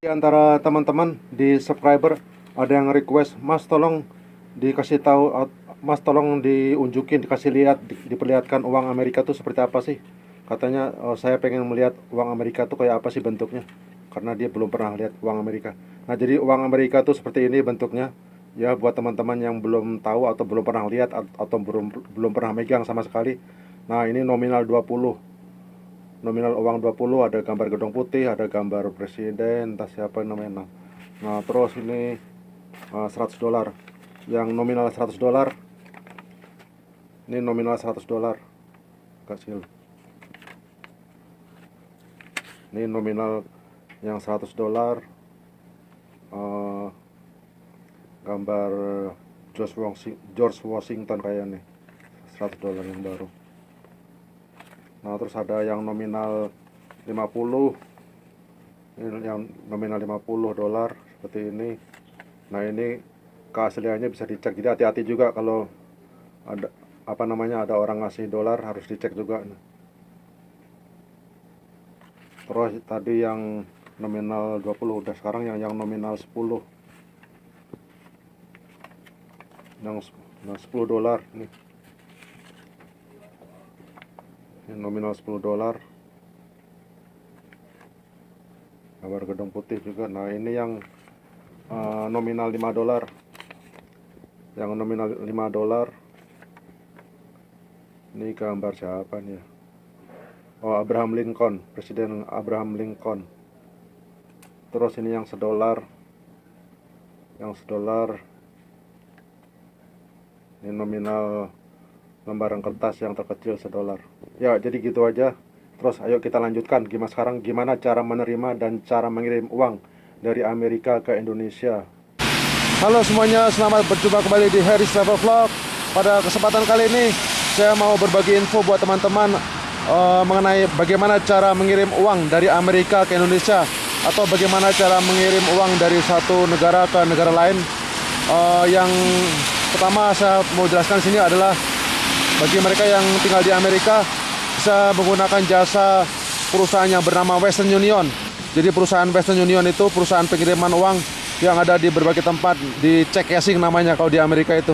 Antara teman-teman di subscriber ada yang request, Mas tolong dikasih tahu, Mas tolong diunjukin, dikasih lihat, diperlihatkan uang Amerika tuh seperti apa sih. Katanya saya pengen melihat uang Amerika tuh kayak apa sih bentuknya, karena dia belum pernah lihat uang Amerika. Nah, jadi uang Amerika tuh seperti ini bentuknya. Ya, buat teman-teman yang belum tahu atau belum pernah lihat atau belum pernah megang sama sekali. Nah, ini nominal 20. Nominal uang 20, ada gambar gedung putih, ada gambar presiden, entah siapa namanya. Nah, terus ini $100. Yang nominal $100. Ini nominal $100. Kecil. Ini nominal yang $100. Gambar George Washington kayaknya. $100 yang baru. Nah, terus ada yang nominal 50. Ini yang nominal $50 seperti ini. Nah, ini keasliannya bisa dicek. Jadi hati-hati juga kalau ada ada orang ngasih dolar, harus dicek juga. Terus tadi yang nominal 20 udah, sekarang yang nominal 10. Yang $10 nih. Nominal $10, gambar gedung putih juga. Nah, ini yang nominal $5. Yang nominal $5, ini gambar siapa nih ya? Oh, Abraham Lincoln, Presiden Abraham Lincoln. Terus ini yang $1. Yang $1, ini nominal lembaran kertas yang terkecil $1. Ya, jadi gitu aja. Terus ayo kita lanjutkan. Gimana cara menerima dan cara mengirim uang dari Amerika ke Indonesia. Halo semuanya, selamat berjumpa kembali di Harry's Travel Vlog. Pada kesempatan kali ini saya mau berbagi info buat teman-teman mengenai bagaimana cara mengirim uang dari Amerika ke Indonesia, atau bagaimana cara mengirim uang dari satu negara ke negara lain. Yang pertama saya mau jelaskan sini adalah bagi mereka yang tinggal di Amerika, bisa menggunakan jasa perusahaan yang bernama Western Union. Jadi perusahaan Western Union itu perusahaan pengiriman uang yang ada di berbagai tempat, di check cashing namanya kalau di Amerika itu.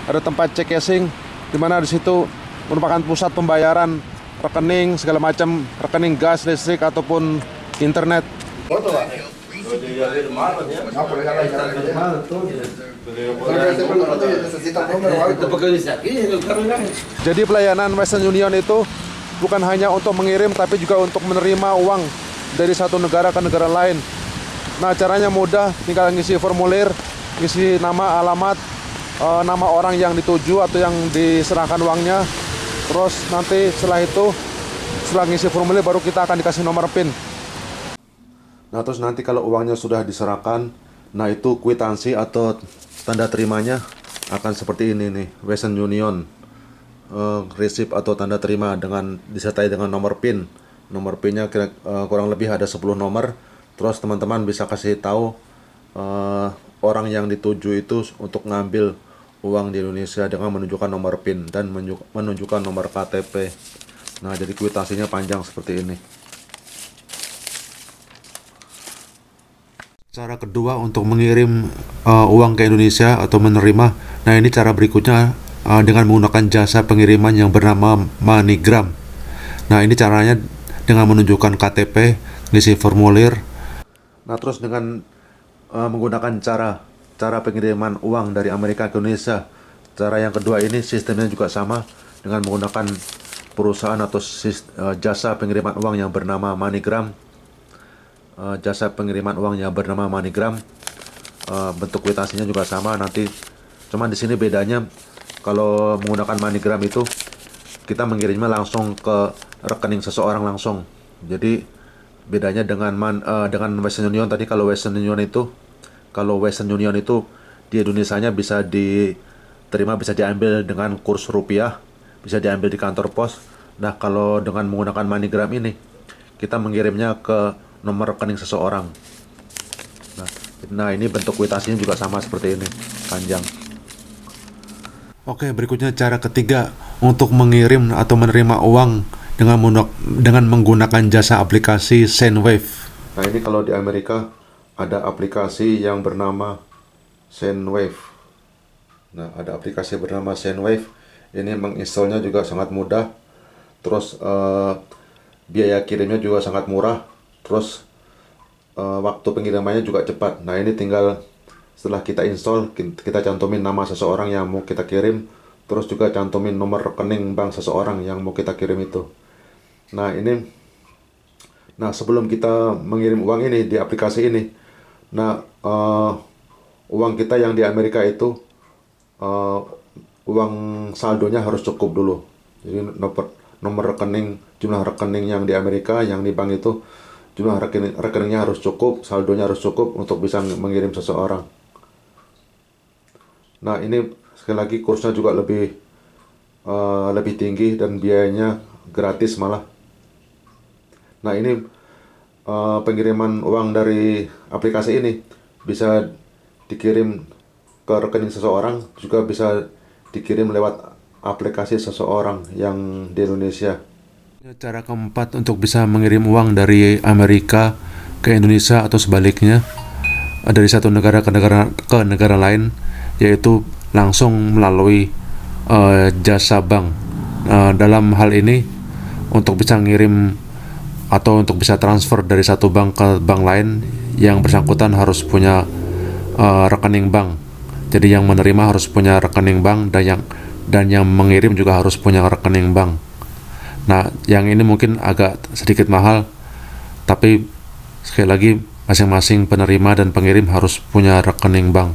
Ada tempat check cashing di mana di situ merupakan pusat pembayaran rekening segala macam, rekening gas, listrik ataupun internet. Jadi pelayanan Western Union itu bukan hanya untuk mengirim, tapi juga untuk menerima uang dari satu negara ke negara lain. Nah, caranya mudah, tinggal ngisi formulir, ngisi nama, alamat, nama orang yang dituju atau yang diserahkan uangnya. Terus nanti setelah ngisi formulir baru kita akan dikasih nomor PIN. Nah, terus nanti kalau uangnya sudah diserahkan, nah itu kwitansi atau tanda terimanya akan seperti ini nih, Western Union receipt atau tanda terima dengan disertai dengan nomor PIN. Nomor PIN-nya kurang lebih ada 10 nomor. Terus teman-teman bisa kasih tahu orang yang dituju itu untuk ngambil uang di Indonesia dengan menunjukkan nomor PIN dan menunjukkan nomor KTP. Nah, jadi kwitansinya panjang seperti ini. Cara kedua untuk mengirim uang ke Indonesia atau menerima, nah ini cara berikutnya dengan menggunakan jasa pengiriman yang bernama MoneyGram. Nah, ini caranya dengan menunjukkan KTP, ngisi formulir. Nah, terus dengan menggunakan cara pengiriman uang dari Amerika ke Indonesia. Cara yang kedua ini sistemnya juga sama dengan menggunakan perusahaan atau jasa pengiriman uang yang bernama MoneyGram. Jasa pengiriman uang yang bernama MoneyGram. Bentuk kwitansinya juga sama nanti. Cuman di sini bedanya, kalau menggunakan MoneyGram itu kita mengirimnya langsung ke rekening seseorang langsung. Jadi bedanya dengan Western Union tadi, kalau Western Union itu di Indonesianya bisa diterima, bisa diambil dengan kurs rupiah, bisa diambil di kantor pos. Nah, kalau dengan menggunakan MoneyGram ini kita mengirimnya ke nomor rekening seseorang. Nah, ini bentuk kwitansinya juga sama seperti ini, panjang. Oke, berikutnya cara ketiga untuk mengirim atau menerima uang dengan menggunakan jasa aplikasi SendWave. Nah, ini kalau di Amerika ada aplikasi yang bernama Sendwave. Nah, ada aplikasi bernama Sendwave. Ini menginstalnya juga sangat mudah. Terus biaya kirimnya juga sangat murah. Terus waktu pengirimannya juga cepat. Nah, ini tinggal setelah kita install, kita cantumin nama seseorang yang mau kita kirim. Terus juga cantumin nomor rekening bank seseorang yang mau kita kirim itu. Nah, sebelum kita mengirim uang ini di aplikasi ini, nah uang kita yang di Amerika itu uh, uang saldonya harus cukup dulu. Jadi nomor rekening, jumlah rekening yang di Amerika, yang di bank itu jumlah rekeningnya harus cukup, saldonya harus cukup untuk bisa mengirim seseorang. Nah, ini sekali lagi kursnya juga lebih tinggi dan biayanya gratis malah. Nah, ini pengiriman uang dari aplikasi ini bisa dikirim ke rekening seseorang, juga bisa dikirim lewat aplikasi seseorang yang di Indonesia. Cara keempat untuk bisa mengirim uang dari Amerika ke Indonesia atau sebaliknya, dari satu negara ke negara lain, yaitu langsung melalui jasa bank. Dalam hal ini, untuk bisa ngirim atau untuk bisa transfer dari satu bank ke bank lain, yang bersangkutan harus punya rekening bank. Jadi yang menerima harus punya rekening bank, dan yang mengirim juga harus punya rekening bank. Nah, yang ini mungkin agak sedikit mahal, tapi sekali lagi masing-masing penerima dan pengirim harus punya rekening bank.